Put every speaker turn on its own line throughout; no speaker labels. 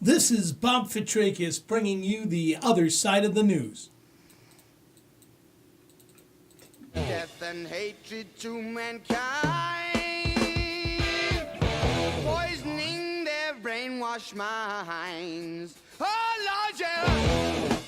This is Bob Fitrakis bringing you the other side of the news.
Death and hatred to mankind, poisoning their brainwashed minds. Oh, Lord, yeah.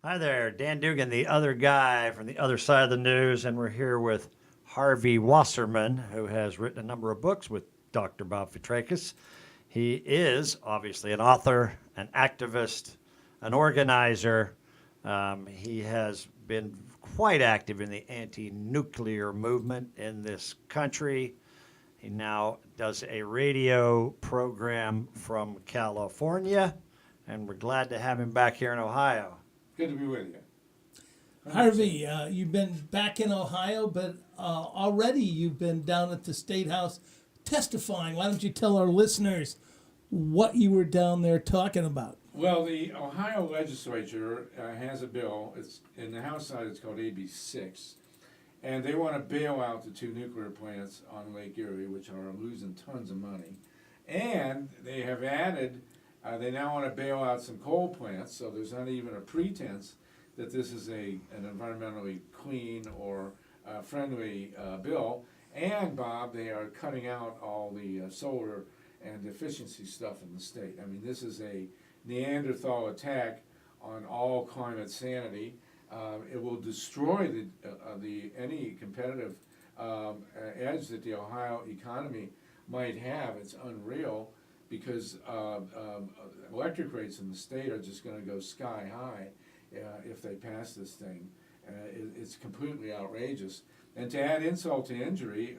Hi there, Dan Dougan, the other guy from the other side of the news, and we're here with Harvey Wasserman, who has written a number of books with Dr. Bob Fitrakis. He is obviously an author, an activist, an organizer. He has been quite active in the anti-nuclear movement in this country. He now does a radio program from California, and we're glad to have him back here in Ohio.
Good to be with you.
Harvey, you've been back in Ohio, but already you've been down at the State House testifying. Why don't you tell our listeners what you were down there talking about?
Well, the Ohio legislature has a bill. It's in the House side. It's called AB 6, and they want to bail out the two nuclear plants on Lake Erie, which are losing tons of money. And they have added. They now want to bail out some coal plants, so there's not even a pretense that this is an environmentally clean or friendly bill. And, Bob, they are cutting out all the solar and efficiency stuff in the state. I mean, this is a Neanderthal attack on all climate sanity. It will destroy any competitive edge that the Ohio economy might have. It's unreal. Because electric rates in the state are just going to go sky high if they pass this thing. It's completely outrageous. And to add insult to injury,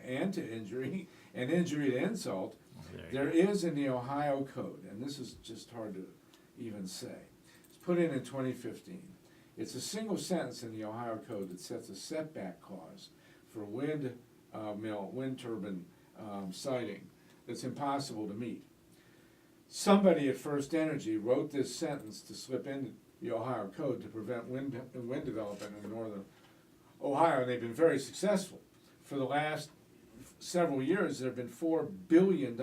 and injury to insult, there is in the Ohio Code, and this is just hard to even say. It's put in 2015. It's a single sentence in the Ohio Code that sets a setback clause for wind turbine siting. It's impossible to meet. Somebody at First Energy wrote this sentence to slip into the Ohio Code to prevent wind development in northern Ohio, and they've been very successful. For the last several years, there have been $4 billion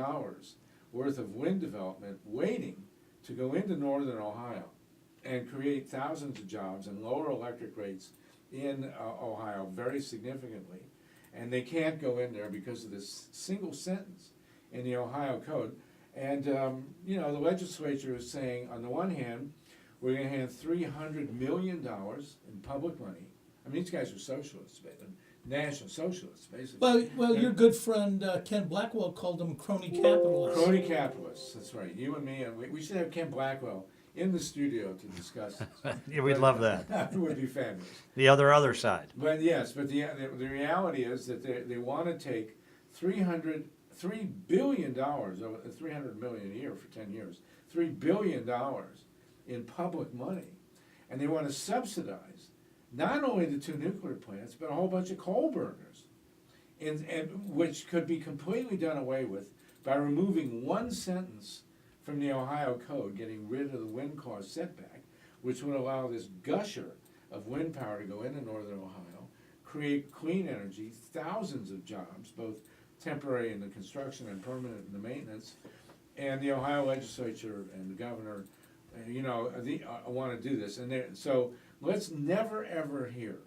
worth of wind development waiting to go into northern Ohio and create thousands of jobs and lower electric rates in Ohio very significantly. And they can't go in there because of this single sentence in the Ohio Code. And, the legislature is saying, on the one hand, we're going to hand $300 million in public money. I mean, these guys are socialists, national socialists, basically.
Well, your good friend Ken Blackwell called them crony capitalists.
Crony capitalists, that's right. You and me, and we should have Ken Blackwell in the studio to discuss this.
Yeah, we'd love that.
It would be fabulous.
The other side.
But yes, but the reality is that they want to take $3 billion, over $300 million a year for 10 years, $3 billion in public money, and they want to subsidize not only the two nuclear plants, but a whole bunch of coal burners, and which could be completely done away with by removing one sentence from the Ohio Code, getting rid of the wind cost setback, which would allow this gusher of wind power to go into northern Ohio, create clean energy, thousands of jobs, both temporary in the construction and permanent in the maintenance. And the Ohio legislature and the governor, want to do this. And so let's never ever hear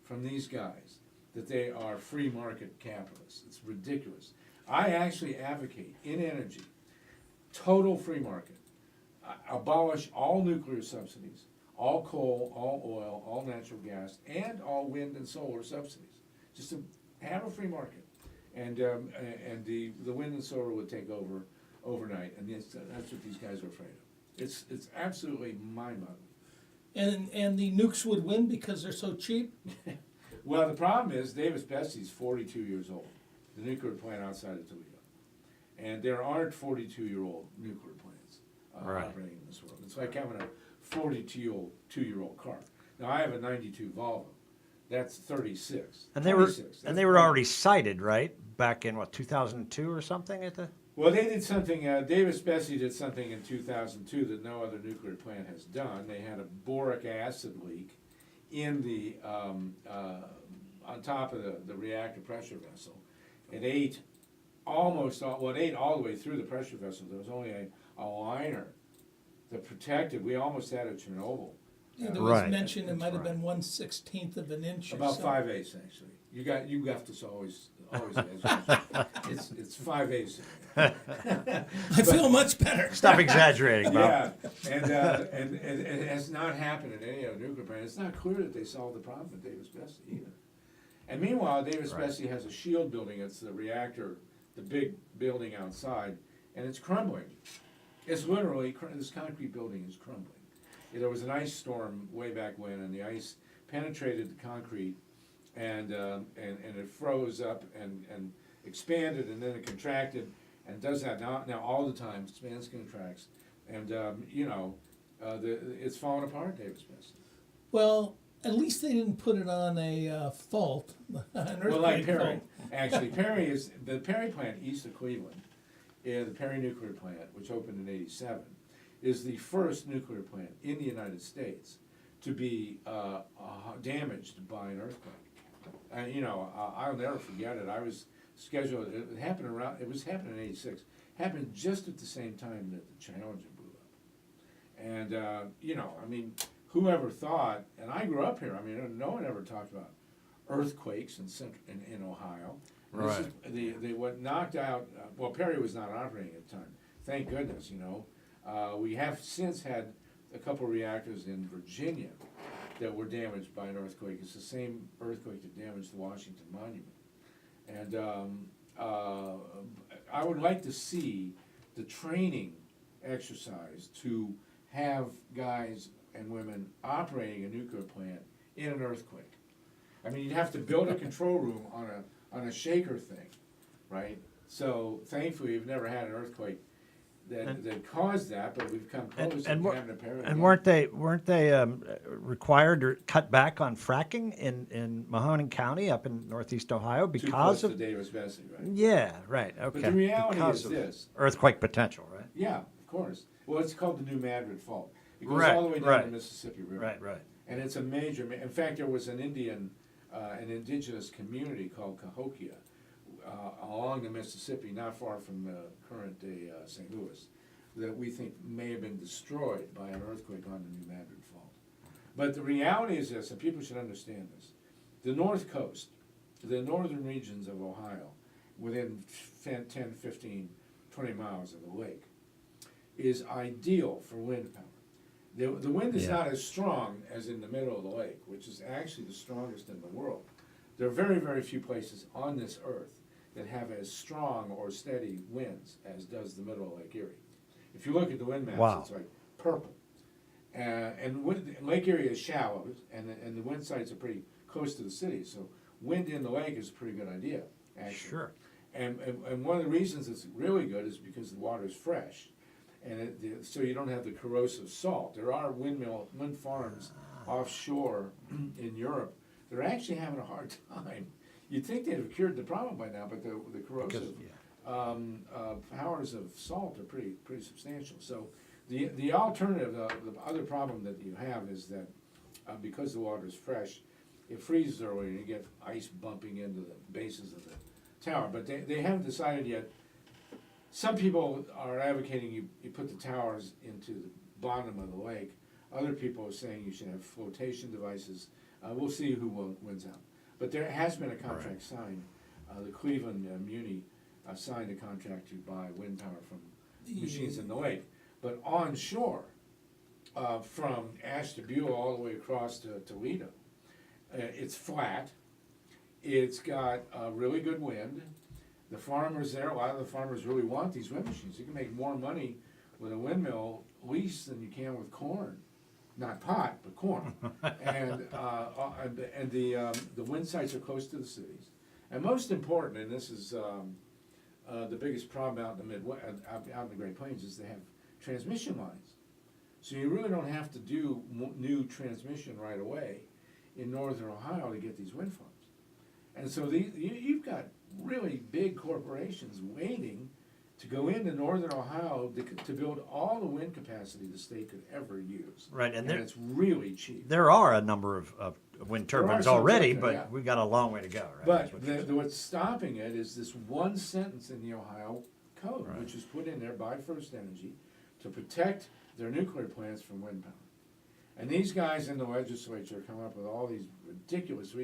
from these guys that they are free market capitalists. It's ridiculous. I actually advocate in energy, total free market. Abolish all nuclear subsidies, all coal, all oil, all natural gas, and all wind and solar subsidies. Just to have a free market. And the wind and solar would take over overnight, and that's what these guys are afraid of. It's absolutely mind-boggling.
And the nukes would win because they're so cheap?
Well, the problem is Davis-Bessie's 42 years old, the nuclear plant outside of Toledo. And there aren't 42-year-old nuclear plants operating in this world. It's like having a 42-year-old car. Now, I have a 92 Volvo. That's 36.
And they were already cited, right? Back in 2002 or something at the.
Well, they did something. Davis-Bessie did something in 2002 that no other nuclear plant has done. They had a boric acid leak in the on top of the reactor pressure vessel, It ate almost all, well, it ate all the way through the pressure vessel. There was only a liner that protected. We almost had a Chernobyl.
Yeah, there was
Right.
mention it
That's
might have
right.
been 1/16 of an inch.
About
or so.
5/8 actually. You got this always. It's 5/8.
I feel much better.
Stop exaggerating, Bob.
Yeah, and it has not happened in any other nuclear plant. It's not clear that they solved the problem at Davis-Bessie either. And meanwhile, Davis-Bessie has a shield building. It's the reactor, the big building outside, and it's crumbling. It's literally, this concrete building is crumbling. There was an ice storm way back when, and the ice penetrated the concrete, and it froze up and expanded, and then it contracted, and does that now all the time, expands, contracts, and it's falling apart, Davis-Bessie.
Well, at least they didn't put it on a fault, an earthquake
Well, like Perry,
fault.
actually, Perry is, the Perry plant east of Cleveland, the Perry nuclear plant, which opened in '87, is the first nuclear plant in the United States to be damaged by an earthquake. And I'll never forget it. I was scheduled. It was happening in '86. Happened just at the same time that the Challenger blew up. And whoever thought? And I grew up here. I mean, no one ever talked about earthquakes in Ohio.
Right.
This is what knocked out. Well, Perry was not operating at the time. Thank goodness. We have since had a couple reactors in Virginia that were damaged by an earthquake. It's the same earthquake that damaged the Washington Monument. And I would like to see the training exercise to have guys and women operating a nuclear plant in an earthquake. I mean, you'd have to build a control room on a shaker thing, right? So thankfully, we've never had an earthquake that caused that, but we've come close to having a pair.
And weren't they required to cut back on fracking in Mahoning County up in northeast Ohio
Too close
because
to
of
Davis-Bessie, right?
yeah, right, okay.
But the reality
Because
is
of
this.
earthquake potential, right?
Yeah, of course. Well, it's called the New Madrid Fault. It goes
Right,
all the way down
right.
the Mississippi River.
Right.
And it's a major, in fact, there was an indigenous community called Cahokia along the Mississippi, not far from current day St. Louis, that we think may have been destroyed by an earthquake on the New Madrid Fault. But the reality is this, and people should understand this, the North Coast, the northern regions of Ohio, within 10, 15, 20 miles of the lake, is ideal for wind power. The wind is
Yeah.
not as strong as in the middle of the lake, which is actually the strongest in the world. There are very, very few places on this earth that have as strong or steady winds as does the middle of Lake Erie. If you look at the wind maps,
Wow.
it's like purple. Lake Erie is shallow, and the wind sites are pretty close to the city, so wind in the lake is a pretty good idea, actually.
Sure.
And one of the reasons it's really good is because the water is fresh, and so you don't have the corrosive salt. There are wind farms offshore in Europe that are actually having a hard time. You'd think they'd have cured the problem by now, but the corrosive powers of salt are pretty substantial. So the alternative, the other problem that you have is that because the water is fresh, it freezes early and you get ice bumping into the bases of the tower. But they haven't decided yet. Some people are advocating you put the towers into the bottom of the lake. Other people are saying you should have flotation devices. We'll see who wins out. But there has been a contract signed. The Cleveland Muni signed a contract to buy wind power from machines in the lake. But onshore, from Ashtabula all the way across to Toledo, it's flat. It's got really good wind. The farmers there, a lot of the farmers really want these wind machines. You can make more money with a windmill lease than you can with corn. Not pot, but corn. And the wind sites are close to the cities. And most important, and this is the biggest problem out in the Midwest, out in the Great Plains, is they have transmission lines. So you really don't have to do new transmission right away in northern Ohio to get these wind farms. And so you've got really big corporations waiting to go into northern Ohio to build all the wind capacity the state could ever use.
Right, and
it's really cheap.
There are a number of wind
There are
turbines
some
already,
out there,
but
yeah.
we've got a long way to go, right?
But
That's what you're saying.
what's stopping it is this one sentence in the Ohio code,
Right.
which is put in there by First Energy to protect their nuclear plants from wind power. And these guys in the legislature come up with all these ridiculous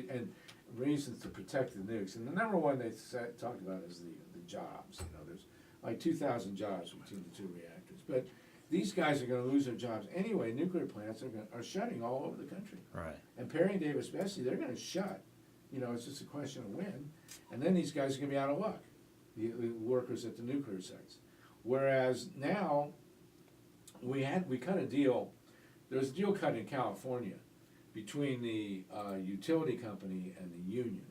reasons to protect the nukes. And the number one they talk about is the jobs. You know, there's like 2,000 jobs between the two reactors. But these guys are going to lose their jobs anyway. Nuclear plants are shutting all over the country.
Right.
And Perry and Davis-Bessie, they're going to shut. You know, it's just a question of when. And then these guys are going to be out of luck, the workers at the nuclear sites. Whereas now, we cut a deal. There's a deal cut in California between the utility company and the union,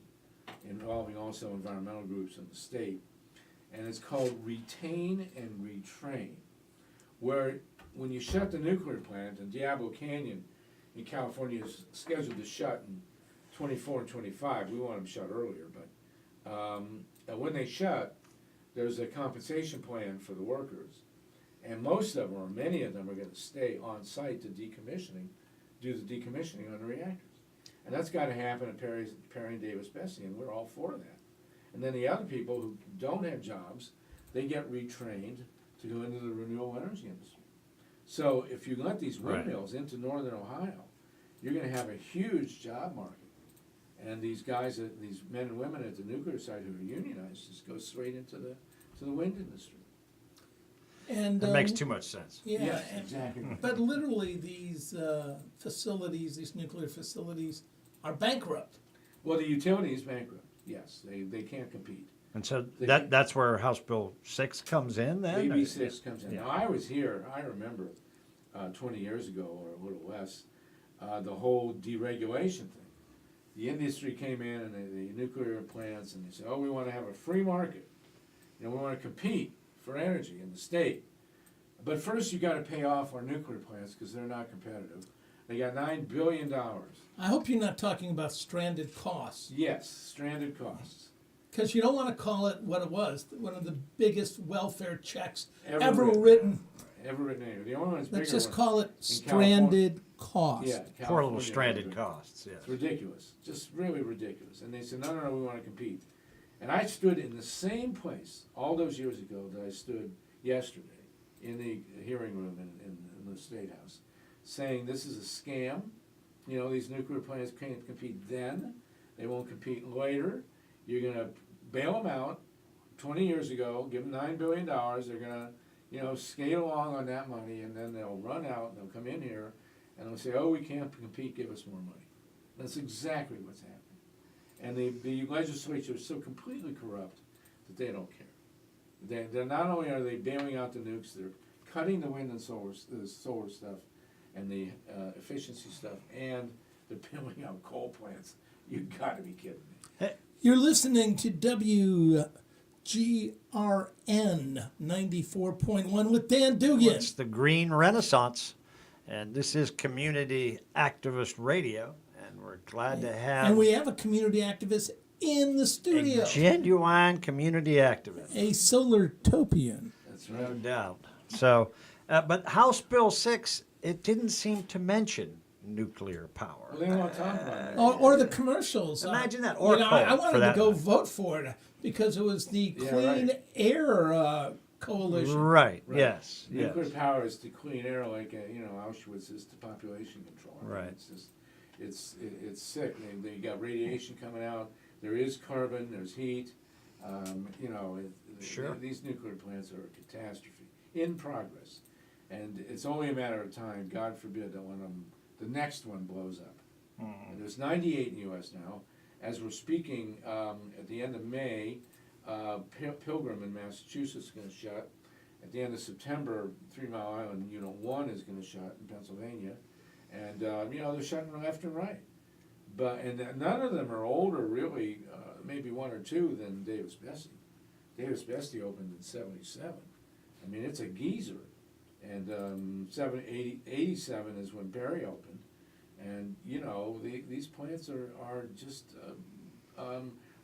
involving also environmental groups in the state. And it's called Retain and Retrain, where when you shut the nuclear plant, and Diablo Canyon in California is scheduled to shut in 24 and 25, we want them shut earlier, but when they shut, there's a compensation plan for the workers. And most of them, or many of them, are going to stay on site to decommissioning, do the decommissioning on the reactors. And that's got to happen at Perry and Davis-Bessie, and we're all for that. And then the other people who don't have jobs, they get retrained to go into the renewable energy industry. So if you let these windmills into northern Ohio, you're going to have a huge job market. And these guys, these men and women at the nuclear site who are unionized, just go straight into the wind industry.
And
That makes too much sense.
Yeah,
Yes,
and-
exactly.
but literally these facilities, these nuclear facilities, are bankrupt.
Well, the utility is bankrupt. Yes, they can't compete.
And so
They-
that's where House Bill 6 comes in then?
AB 6 comes in.
Yeah.
Now, I was here, I remember 20 years ago or a little less, the whole deregulation thing. The industry came in and the nuclear plants, and they said, oh, we want to have a free market. You know, we want to compete for energy in the state. But first you got to pay off our nuclear plants because they're not competitive. They got $9 billion.
I hope you're not talking about stranded costs,
Yes, stranded costs.
because you don't want to call it what it was, one of the biggest welfare checks
Ever
ever
written.
written.
Ever written anywhere. The only one that's bigger.
Let's just
one-
call it
California.
stranded cost.
Yeah,
Poor little
California,
stranded
right.
costs, yes.
It's ridiculous, just really ridiculous. And they said, no, we want to compete. And I stood in the same place all those years ago that I stood yesterday in the hearing room in the State House, saying this is a scam. You know, these nuclear plants can't compete then. They won't compete later. You're going to bail them out 20 years ago, give them $9 billion. They're going to, you know, skate along on that money, and then they'll run out and they'll come in here and they'll say, oh, we can't compete, give us more money. That's exactly what's happening. And the legislature is so completely corrupt that they don't care. They're not only are they bailing out the nukes, they're cutting the wind and solar stuff and the efficiency stuff, and they're bailing out coal plants. You've got to be kidding me.
You're listening to WGRN 94.1 with Dan Dougan.
It's the Green Renaissance, and this is Community Activist Radio, and we're glad to have
And we have a community activist in the studio,
a genuine community activist,
a Solartopian.
That's
no
right.
doubt. So, but House Bill 6, it didn't seem to mention nuclear power.
Well, they don't want to talk about it.
Or the commercials.
Imagine that, or
I
coal,
wanted
for
to
that
go
matter.
vote for it because it was the
Yeah,
Clean
right.
Air Coalition.
Right,
Right.
yes,
Nuclear
yes.
power is to clean air, like you know, Auschwitz is to population control. I mean,
Right.
It's just, it's sick. They got radiation coming out. There is carbon. There's heat. You know,
Sure.
these nuclear plants are a catastrophe in progress, and it's only a matter of time. God forbid that one of them, the next one, blows up. And there's 98 in the U.S. now. As we're speaking, at the end of May, Pilgrim in Massachusetts is going to shut. At the end of September, 3 Mile Island Unit 1 is going to shut in Pennsylvania. And, you know, they're shutting left and right. And none of them are older, really, maybe one or two, than Davis-Bessie. Davis-Bessie opened in 77. I mean, it's a geezer. And 87 is when Perry opened. And, you know, these plants are just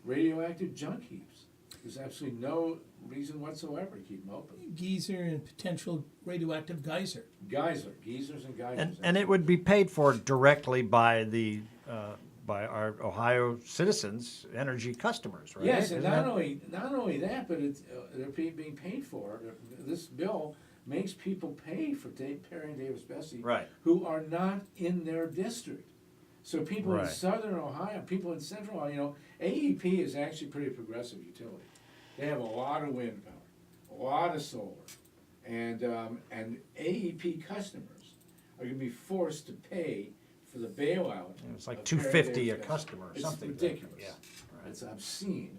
radioactive junk heaps. There's absolutely no reason whatsoever to keep them open.
Geyser and potential radioactive geyser.
Geysers and geysers.
And it would be paid for directly by the by our Ohio citizens, energy customers, right?
Yes, and
Isn't
not only that, but it's they're being paid for. This bill makes people pay for Perry and Davis-Bessie,
Right.
who are not in their district. So people in
Right.
southern Ohio, people in central Ohio, AEP is actually pretty progressive utility. They have a lot of wind power, a lot of solar, and AEP customers are going to be forced to pay for the bailout.
It's like
of Perry and
$250 a
Davis-Bessie.
customer or
It's
something.
ridiculous.
Yeah. Right.
It's obscene.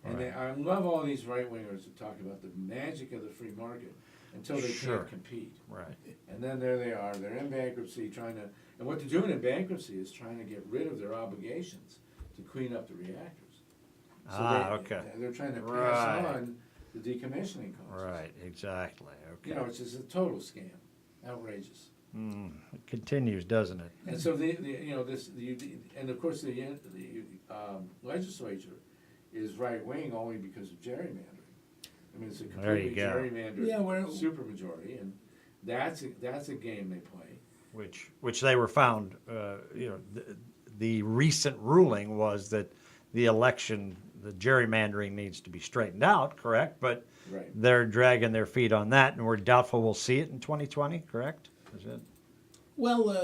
And
Right.
I love all these right wingers who talk about the magic of the free market until they
Sure.
can't compete.
Right.
And then there they are, they're in bankruptcy and what they're doing in bankruptcy is trying to get rid of their obligations to clean up the reactors. So
Okay.
They're trying to pass
Right.
on the decommissioning costs.
Right. Exactly. Okay.
You know, it's just a total scam, outrageous.
It continues, doesn't it?
And so and of course the legislature is right wing only because of gerrymandering. I mean, it's a
There you
completely
go.
gerrymandered
Yeah,
supermajority, and that's a game they play.
Which they were found. The recent ruling was that the election, the gerrymandering needs to be straightened out. Correct, but
Right.
they're dragging their feet on that, and we're doubtful we'll see it in 2020. Correct? Is it?
Well,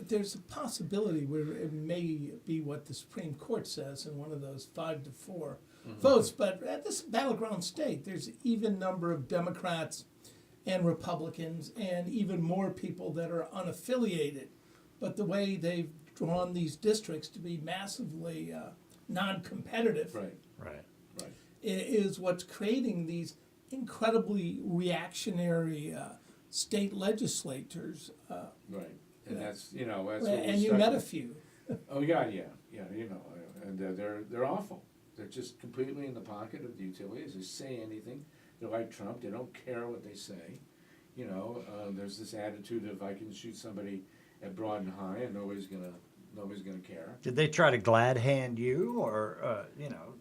there's a possibility where it may be what the Supreme Court says in one of those 5-4 votes. But at this battleground state, there's an even number of Democrats and Republicans, and even more people that are unaffiliated. But the way they've drawn these districts to be massively non-competitive
Right.
Right.
is what's creating these incredibly reactionary state legislators.
Right. And that's what we're
And you
stuck
met a
with.
few.
Oh yeah, and they're awful. They're just completely in the pocket of the utilities. They say anything. They're like Trump. They don't care what they say. There's this attitude of I can shoot somebody at Broad and High and nobody's gonna care.
Did they try to glad hand you, or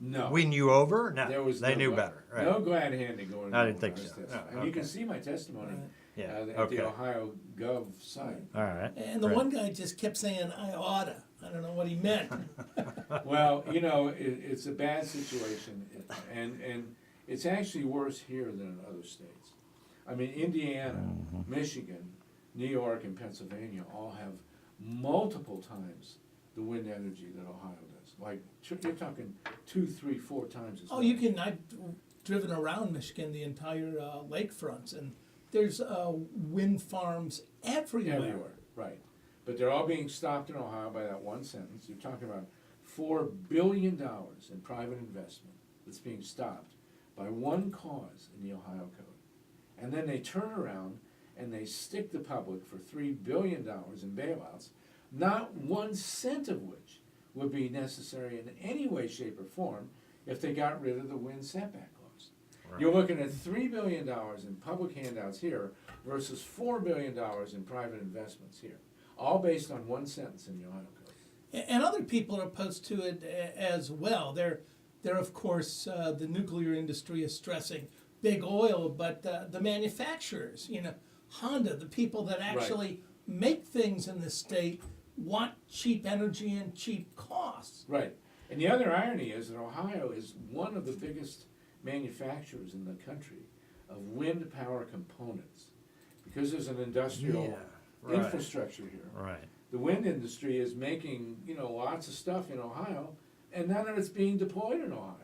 No.
win you over? No,
There was
they
no
knew
glad-
better. Right.
No glad handing going on.
I didn't think
when was
so.
testifying.
No,
And you can
okay.
see my testimony
Yeah.
at
Okay.
the Ohio Gov site.
All right.
And the
Right.
one guy just kept saying, I oughta. I don't know what he meant.
Well, it's a bad situation, and it's actually worse here than in other states. I mean, Indiana, Michigan, New York, and Pennsylvania all have multiple times the wind energy that Ohio does. Like, you're talking 2, 3, 4 times as
Oh,
much.
I've driven around Michigan, the entire lakefronts, and there's wind farms everywhere.
Right. But they're all being stopped in Ohio by that one sentence. You're talking about $4 billion in private investment that's being stopped by one cause in the Ohio Code. And then they turn around and they stick the public for $3 billion in bailouts, not 1 cent of which would be necessary in any way, shape, or form if they got rid of the wind setback clause.
Right.
You're looking at $3 billion in public handouts here versus $4 billion in private investments here, all based on 1 sentence in the Ohio Code.
And other people are opposed to it as well. They're of course, the nuclear industry is stressing big oil, but the manufacturers, Honda, the people that actually make things in the state, want cheap energy and cheap costs.
Right. And the other irony is that Ohio is one of the biggest manufacturers in the country of wind power components because there's an industrial
right.
infrastructure here.
Right.
The wind industry is making, lots of stuff in Ohio, and none of it's being deployed in Ohio.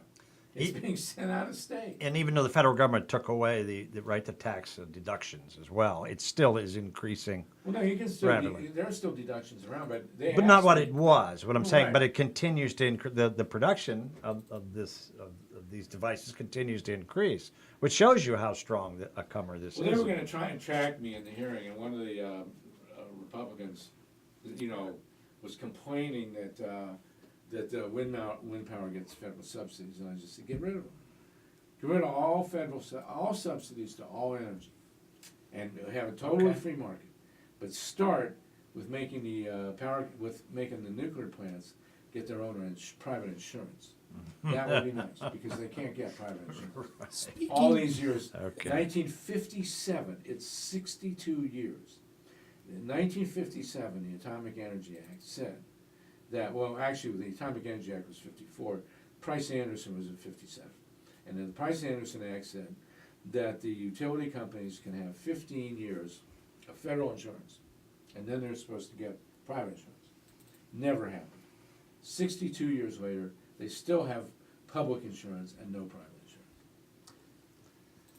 It's being sent out of state.
And even though the federal government took away the right to tax deductions as well, it still is increasing.
Well, no, you can still,
rapidly.
there are still deductions around, but
But not what it was. What I'm saying,
Right.
but it continues to increase. The production of these devices continues to increase, which shows you how strong a comer this
Well,
is.
they were going to try and track me in the hearing, and one of the Republicans, was complaining that wind power gets federal subsidies, and I just said, get rid of them. Get rid of all subsidies to all energy, and have a totally free market. But start with making the nuclear plants get their own private insurance. That would be nice, because they can't get private insurance.
Speaking,
All these years,
Okay.
1957, it's 62 years. In 1957, the Atomic Energy Act said that, well, actually, the Atomic Energy Act was 54, Price-Anderson was in 57. And then the Price-Anderson Act said that the utility companies can have 15 years of federal insurance, and then they're supposed to get private insurance. Never happened. 62 years later, they still have public insurance and no private insurance.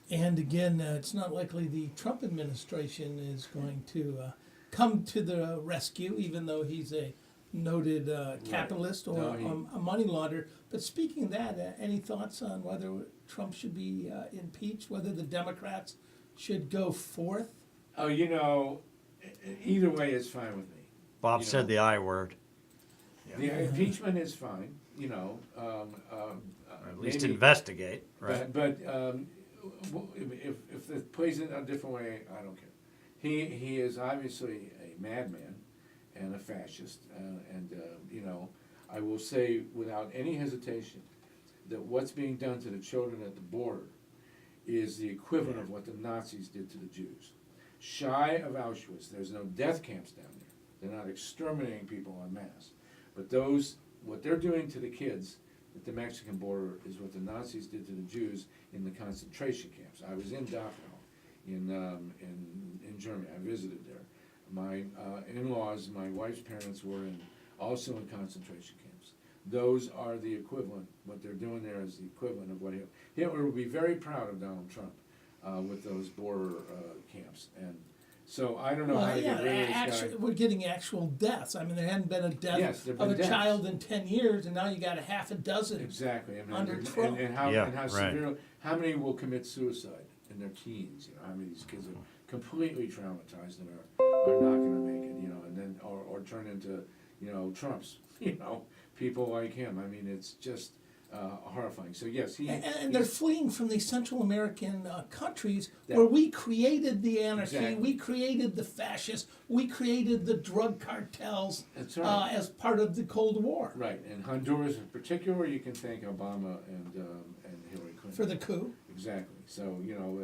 and again, it's not likely the Trump administration is going to come to the rescue, even though he's a noted capitalist or
No,
a money launderer. But speaking of that, any thoughts on whether Trump should be impeached, whether the Democrats should go forth?
Oh, you know, either way is fine with me.
Bob
You
said
know.
the I word.
The impeachment is fine, you know.
At least
maybe-
investigate, right?
But if it plays it a different way, I don't care. He is obviously a madman and a fascist, and you know, I will say without any hesitation that what's being done to the children at the border is the equivalent of what the Nazis did to the Jews. Shy of Auschwitz, there's no death camps down there. They're not exterminating people en masse. But what they're doing to the kids at the Mexican border is what the Nazis did to the Jews in the concentration camps. I was in Dachau in Germany. I visited there. My in-laws, my wife's parents were also in concentration camps. Those are the equivalent. What they're doing there is the equivalent of what Hitler would be very proud of Donald Trump with those border camps. And so I don't know how to get rid of this guy.
We're getting actual deaths. I mean, there hadn't been a death
Yes, there've
of
been
a
deaths.
child in 10 years, and now you got a half a dozen.
Exactly. And,
Under
and,
Trump.
and how,
Yeah,
and how
right.
severe, how many will commit suicide in their teens? You know, how many of these kids are completely traumatized and are not going to make it? You know, and then or turn into, you know, Trumps. You know, people like him. I mean, it's just horrifying. So yes,
And they're fleeing from these Central American countries
Yeah.
where we created the anarchy,
Exactly.
we created the fascists, we created the drug cartels
That's right.
as part of the Cold War
Right, and Honduras in particular, you can thank Obama and Hillary Clinton.
for the coup.
Exactly. So you know,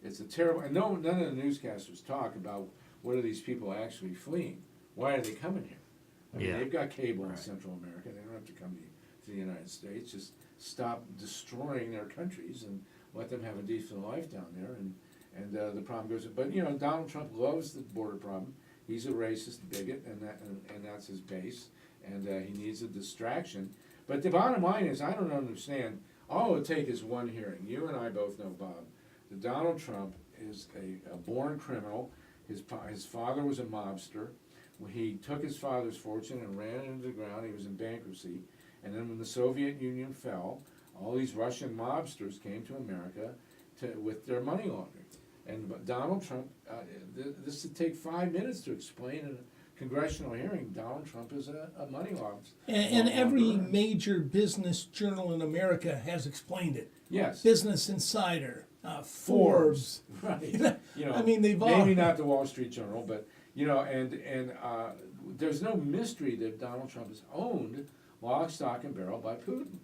it's a terrible. And none of the newscasters talk about what are these people actually fleeing? Why are they coming here? I mean,
Yeah.
they've got cable in
Right.
Central America. They don't have to come to the United States. Just stop destroying their countries and let them have a decent life down there. And the problem goes. But you know, Donald Trump loves the border problem. He's a racist bigot, and that's his base. And he needs a distraction. But the bottom line is, I don't understand. All it would take is one hearing. You and I both know, Bob, that Donald Trump is a born criminal. His father was a mobster. He took his father's fortune and ran it into the ground. He was in bankruptcy. And then when the Soviet Union fell, all these Russian mobsters came to America with their money laundering. And Donald Trump, this would take 5 minutes to explain in a congressional hearing. Donald Trump is a money launderer.
And every major business journal in America has explained it.
Yes.
Business Insider, Forbes.
Right. You know,
I mean, they've all.
maybe not the Wall Street Journal, but you know, and there's no mystery that Donald Trump is owned lock, stock, and barrel by Putin.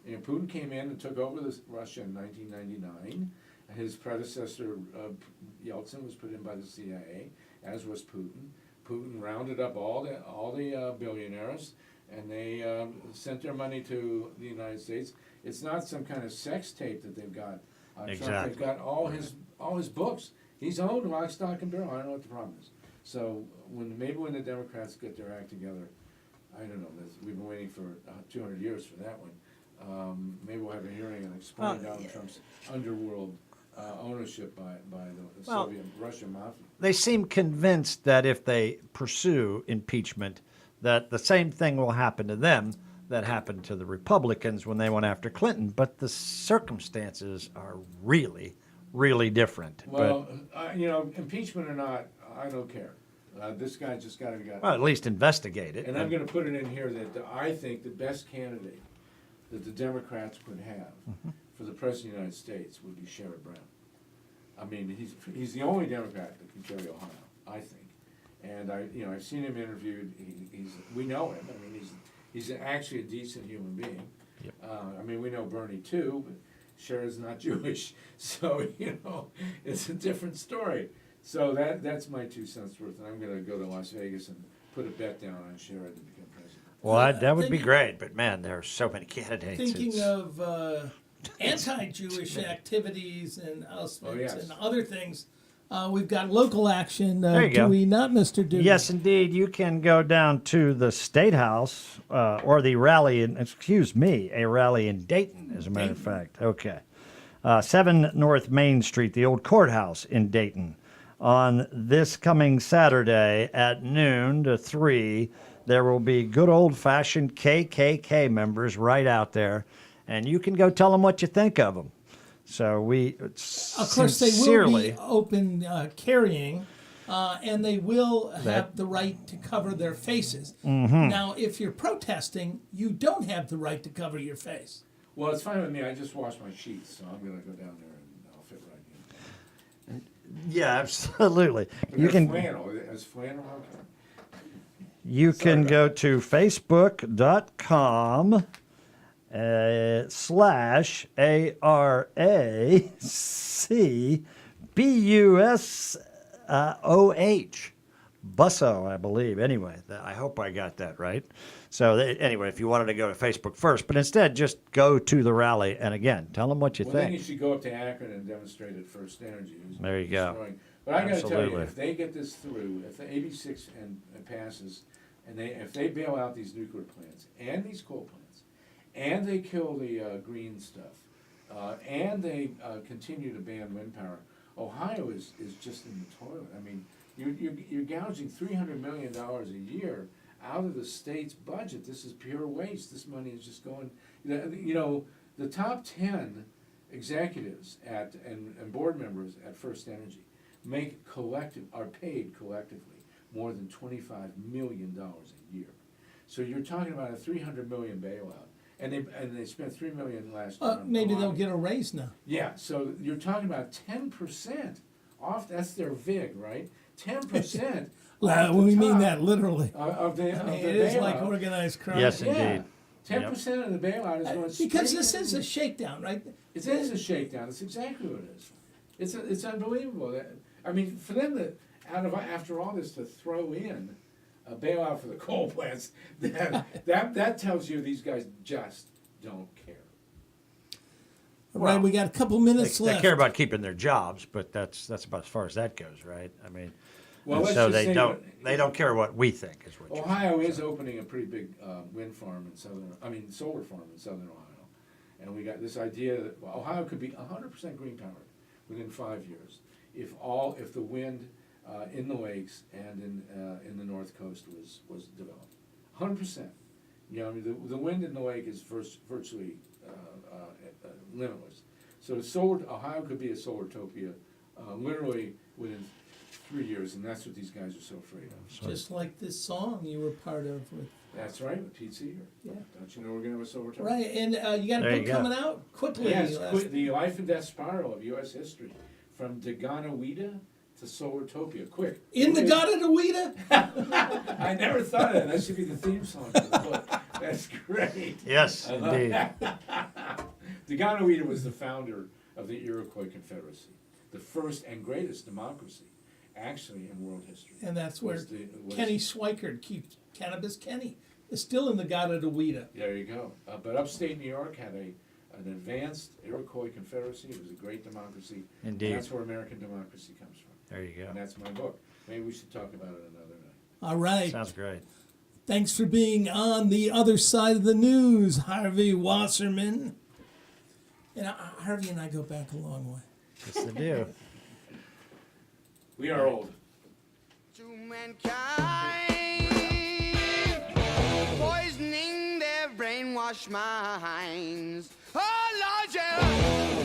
You know, Putin came in and took over Russia in 1999. His predecessor Yeltsin was put in by the CIA, as was Putin. Putin rounded up all the billionaires, and they sent their money to the United States. It's not some kind of sex tape that they've got. Trump.
Exactly.
They've got all his books. He's owned lock, stock, and barrel. I don't know what the problem is. So when the Democrats get their act together, I don't know. We've been waiting for 200 years for that one. Maybe we'll have a hearing and explain Donald Trump's underworld ownership by the Soviet Russian mafia.
They seem convinced that if they pursue impeachment, that the same thing will happen to them that happened to the Republicans when they went after Clinton. But the circumstances are really, really different.
Well, you know, impeachment or not, I don't care. This guy just got to be got.
Well, at least investigate it.
And I'm going to put it in here that I think the best candidate that the Democrats could have for the President of the United States would be Sherrod Brown. I mean, he's the only Democrat that can carry Ohio, I think. And I've seen him interviewed. We know him. I mean, he's actually a decent human being. I mean, we know Bernie too, but Cher's not Jewish, so it's a different story. So that's my 2 cents worth, and I'm going to go to Las Vegas and put a bet down on Cher to become president.
Well, that would be
Thinking-
great, but man, there are so many candidates.
Thinking
It's-
of anti-Jewish activities and Auschwitz
yes.
and other things, we've got local action.
There you
do
go.
we not, Mr. Dougan?
Yes, indeed. You can go down to the State House or the rally a rally in Dayton, as a matter of fact. Okay. 7 North Main Street, the old courthouse in Dayton. On this coming Saturday at noon to 3, there will be good old-fashioned KKK members right out there, and you can go tell them what you think of them. So
Of course, they will
sincerely,
be open carrying, and they will have the right to cover their faces.
Mm-hmm.
Now, if you're protesting, you don't have the right to cover your face.
Well, it's fine with me. I just washed my sheets, so I'm going to go down there and I'll fit right in.
yeah, absolutely.
But
You
they're
can
flannel. Is flannel okay?
You
Sorry
can
about
go
that.
to facebook.com /ARACBUSOH. Busso, I believe. Anyway, I hope I got that right. So anyway, if you wanted to go to Facebook first, but instead just go to the rally and again, tell them what you
Well, then you
think.
should go up to Akron and demonstrate at First Energy. who's
There you go.
destroying- But I got to tell you,
Absolutely.
if they get this through, if the AB6 and passes, and if they bail out these nuclear plants and these coal plants, and they kill the green stuff, and they continue to ban wind power, Ohio is just in the toilet. I mean, you're gouging $300 million a year out of the state's budget. This is pure waste. This money is just going. The top 10 executives and board members at First Energy are paid collectively more than $25 million a year. So you're talking about a $300 million bailout, and they spent $3 million last year. on
Maybe they'll
bond.
get a raise now.
Yeah, so you're talking about 10% off. That's their VIG, right? 10%.
We mean that literally.
Of the
I mean,
the
it is like
bailout.
organized crime.
Yes,
Yeah,
indeed.
10% of the bailout is going straight.
Because this is a shakedown, right?
It is a shakedown. It's exactly what it is. It's unbelievable. I mean, for them after all this to throw in a bailout for the coal plants, that tells you these guys just don't care.
Right, we got a couple minutes
They
left.
care about keeping their jobs, but that's about as far as that goes, right? I mean,
Well,
and
let's
so
just
they
say
don't care what we think is what you're
Ohio
saying.
is opening a pretty big solar farm in southern Ohio, and we got this idea that Ohio could be 100% green powered within 5 years if the wind in the lakes and in the north coast was developed. 100%. I mean, the wind in the lake is virtually limitless. So Ohio could be a Solartopia literally within 3 years, and that's what these guys are so afraid of.
Just like this song you were part of.
That's right, with Pete Seeger.
Yeah.
Don't you know we're going to have a Solartopia?
Right, and you got a
There you
book
go.
coming out quickly.
Yes, the life and death spiral of U.S. history, from Daganoweda to Solartopia. Quick.
In the Gata
I never thought of that. That should be the theme song for the book. That's great.
Yes,
I love
indeed.
that. Daganoweda was the founder of the Iroquois Confederacy, the first and greatest democracy, actually, in world history.
And that's where
Was
Kenny Schweikert keeps Cannabis Kenny. It's still in the Gata
There you go. But upstate New York had an advanced Iroquois Confederacy. It was a great democracy.
Indeed.
And that's where American democracy comes from.
There you
And
go.
that's my book. Maybe we should talk about it another night.
All right.
Sounds great.
Thanks for being on the other side of the news, Harvey Wasserman. And Harvey and I go back a long way.
Yes, they do.
We are old.
To mankind, poisoning their brainwashed minds. Oh, Lord, yeah.